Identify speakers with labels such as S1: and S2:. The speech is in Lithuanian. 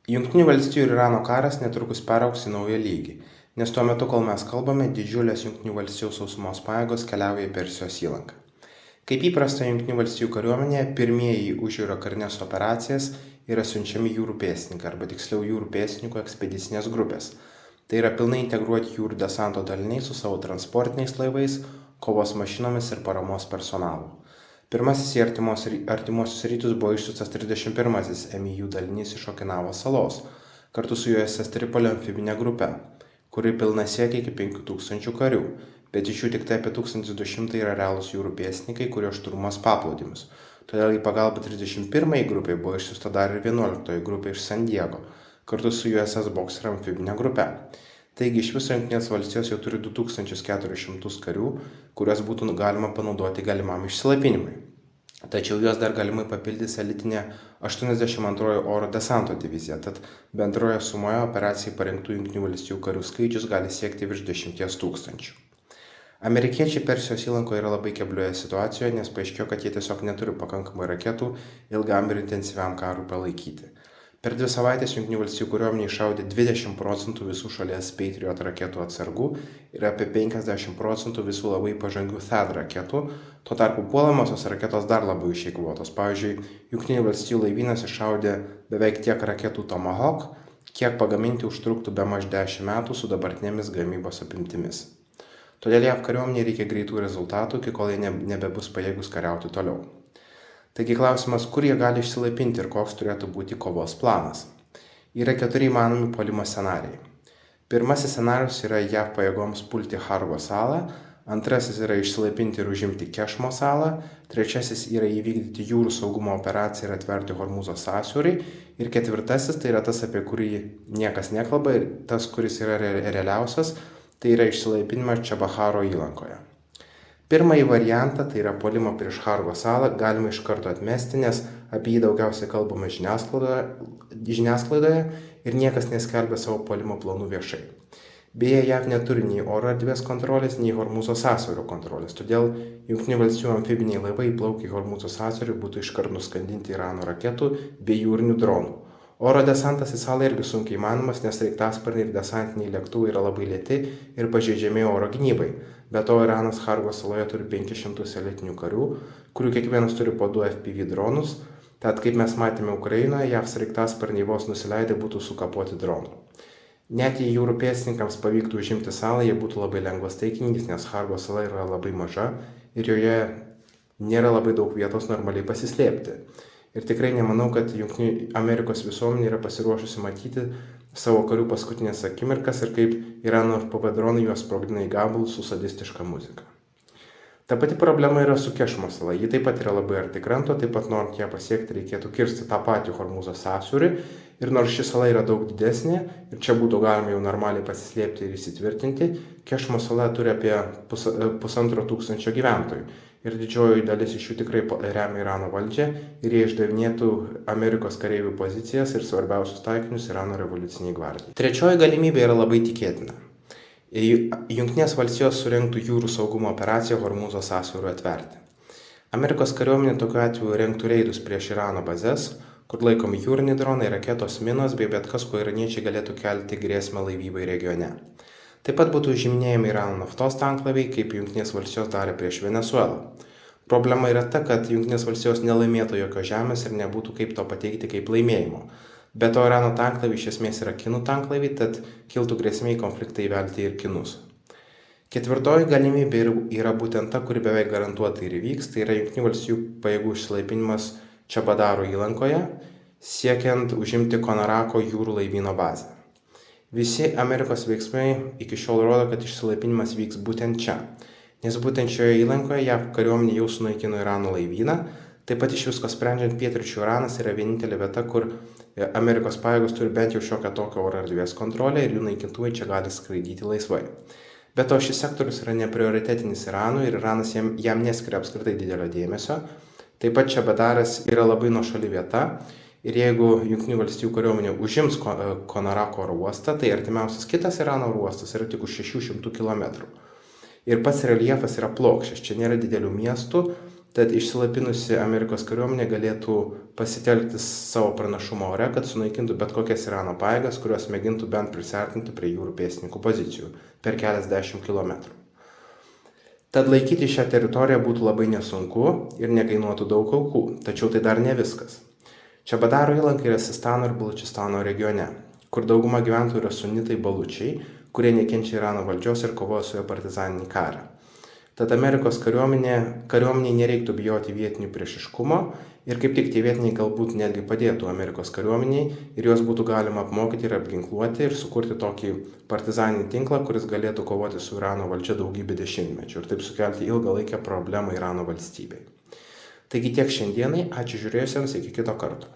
S1: Jungtinių valstijų ir Irano karas netrukus peraugs į naują lygį, nes tuo metu, kol mes kalbame, didžiulės Jungtinių valstijų sausumos pajėgos keliauja į Persijos įlanką. Kaip įprasta Jungtinių valstijų kariuomenėje, pirmieji į užjūrio karinės operacijas yra siunčiami jūrų pėstininkai, arba tiksliau jūrų pėstininkų ekspedicinės grupės. Tai yra pilnai integruoti jūrų desanto daliniai su savo transportiniais laivais, kovos mašinomis ir paramos personalu. Pirmasis į artimuosius rytus buvo išsiųstas 31-asis MIU dalinys iš Okinavos salos, kartu su USS Tripolio amfibinė grupe, kuri pilna siekia iki 5000 karių, bet iš jų tik tai apie 1200 yra realūs jūrų pėstininkai, kurie šturmuos paplūdimius. Todėl į pagalbą 31-ai grupiai buvo išsiųsta dar ir 11-oji grupė iš San Diego, kartu su USS Boxer amfibinė grupe. Taigi iš viso Jungtinės valstijos jau turi 2400 karių, kuriuos būtų galima panaudoti galimam išsilaipinimui. Tačiau juos dar galimai papildys elitinė 82 oro desanto divizija, tad bendroje sumoje operacijai parengtų Jungtinių valstijų karių skaičius gali siekti virš 10 000. Amerikiečiai Persijos įlankoje yra labai keblioje situacijoje, nes paaiškėjo, kad jie tiesiog neturi pakankamai raketų ilgam ir intensyviam karui palaikyti. Per 2 savaitės Jungtinių valstijų kariuomenė iššaudė 20% visų šalies Patriot raketų atsargų ir apie 50% visų labai pažangių THAAD raketų, tuo tarpu puolamosios raketos dar labiau išeikvotos. Pavyzdžiui, Jungtinių valstijų laivynas iššaudė beveik tiek raketų Tomahawk, kiek pagaminti užtruktų bemaž 10 metų su dabartinėmis gamybos apimtimis. Todėl JAV kariuomenė reikia greitų rezultatų, iki kol jie nebebus pajėgus kariauti toliau. Taigi klausimas, kur jie gali išsilaipinti ir koks turėtų būti kovos planas. Yra 4 įmanomi puolimo scenarijai. Pirmasis scenarijus yra JAV pajėgoms pulti Hargo salą, antrasis yra išsilaipinti ir užimti Kešmo salą, trečiasis yra įvykdyti jūrų saugumo operaciją ir atverti Hormūzo sąsiaurį ir ketvirtasis, tai yra tas, apie kurį niekas nekalba ir tas, kuris yra realiausias, tai yra išsilaipinimas Čabaharo įlankoje. Pirmąjį variantą, tai yra puolimo prieš Hargo salą, galima iš karto atmesti, nes apie jį daugiausiai kalbama žiniasklaidoje ir niekas neskelbia savo puolimo planų viešai. Beje, JAV neturi nei oro erdvės kontrolės, nei Hormūzo sąsiaurio kontrolės, todėl Jungtinių valstijų amfibiniai laivai įplaukę į Hormūzo sąsiaurį būtų iškart nuskandinti Irano raketų bei jūrinių dronų. Oro desantas į salą irgi sunkiai įmanomas, nes sraigtasparniai ir desantiniai lėktuvai yra labai lėti ir pažeidžiami oro gynybai. Be to, Iranas Hargo saloje turi 500 elitinių karių, kurių kiekvienas turi po 2 FPV dronus, tad kaip mes matėme Ukrainoje, JAV sraigtasparniai vos nusileidę būtų sukapoti dronų. Net jei jūrų pėstininkams pavyktų užimti salą, jie būtų labai lengvas taikinys, nes Hargo sala yra labai maža ir joje nėra labai daug vietos normaliai pasislėpti. Ir tikrai nemanau, kad Jungtinių Amerikos visuomenė yra pasiruošusi matyti savo karių paskutinės akimirkas ir kaip Irano FPV dronai juos sprogdina į gabalus su sadistiška muzika. Ta pati problema yra su Kešmo sala. Ji taip pat yra labai arti kranto, taip pat norint ją pasiekti reikėtų kirsti tą patį Hormūzo sąsiaurį ir nors ši sala yra daug didesnė ir čia būtų galima jau normaliai pasislėpti ir įsitvirtinti, Kešmo sala turi apie 1500 gyventojų. Ir didžioji dalis iš jų tikrai remia Irano valdžią ir jie išdavinėtų Amerikos kareivių pozicijas ir svarbiausius taikinius Irano revoliuciniai gvardijai. Trečioji galimybė yra labai tikėtina. Jungtinės valstijos surengtų jūrų saugumo operaciją Hormūzo sąsiauriui atverti. Amerikos kariuomenė tokiu atveju rengtų reidus prieš Irano bazes, kur laikomi jūriniai dronai, raketos, minos bei bet kas, ko iraniečiai galėtų kelti grėsmę laivybai regione. Taip pat būtų užiminėjami Irano naftos tanklaiviai, kaip Jungtinės valstijos darė prieš Venesuelą. Problema yra ta, kad Jungtinės valstijos nelaimėtų jokios žemės ir nebūtų kaip to pateikti kaip laimėjimo. Be to, Irano tanklaiviai iš esmės yra kinų tanklaiviai, tad kiltų grėsmė į konfliktą įvelti ir kinus. Ketvirtoji galimybė yra būtent ta, kuri beveik garantuotai ir įvyks, tai yra Jungtinių valstijų pajėgų išsilaipinimas Čabadaro įlankoje, siekiant užimti Konarako jūrų laivyno bazę. Visi Amerikos veiksmai iki šiol rodo, kad išsilaipinimas vyks būtent čia, nes būtent šioje įlankoje JAV kariuomenė jau sunaikino Irano laivyną, taip pat iš visko sprendžiant pietryčių Iranas yra vienintelė vieta, kur Amerikos pajėgos turi bent jau šiokią tokią oro erdvės kontrolę ir jų naikintuvai čia gali skraidyti laisvai. Be to, šis sektorius yra neprioritetinis Iranui ir Iranas jam neskiria apskritai didelio dėmesio. Taip pat Čabadaras yra labai nuošali vieta. Ir jeigu Jungtinių valstijų kariuomenė užims Konarako oro uostą, tai artimiausias kitas Irano oro uostas yra tik už 600 km. Ir pats reljefas yra plokščias, čia nėra didelių miestų, tad išsilapinusi Amerikos kariuomenė galėtų pasitelkti savo pranašumą ore, kad sunaikintų bet kokias Irano pajėgas, kurios mėgintų bent prisiartinti prie jūrų pėstininkų pozicijų per keliasdešimt kilometrų. Tad laikyti šią teritoriją būtų labai nesunku ir nekainuotų daug aukų, tačiau tai dar ne viskas. Čabadaro įlanka yra Sistano ir Balučistano regione, kur dauguma gyventojų yra sunitai balučiai, kurie nekenčia Irano valdžios ir kovoja su jo partizaninį karą. Tad Amerikos kariuomeniai nereiktų bijoti vietinių priešiškumo ir kaip tik tie vietiniai galbūt netgi padėtų Amerikos kariuomeniai ir juos būtų galima apmokyti ir apginkluoti ir sukurti tokį partizaninį tinklą, kuris galėtų kovoti su Irano valdžia daugybę dešimtmečių ir taip sukelti ilgalaikę problemą Irano valstybei. Taigi tiek šiandienai, ačiū žiūrėjusiems, iki kito karto.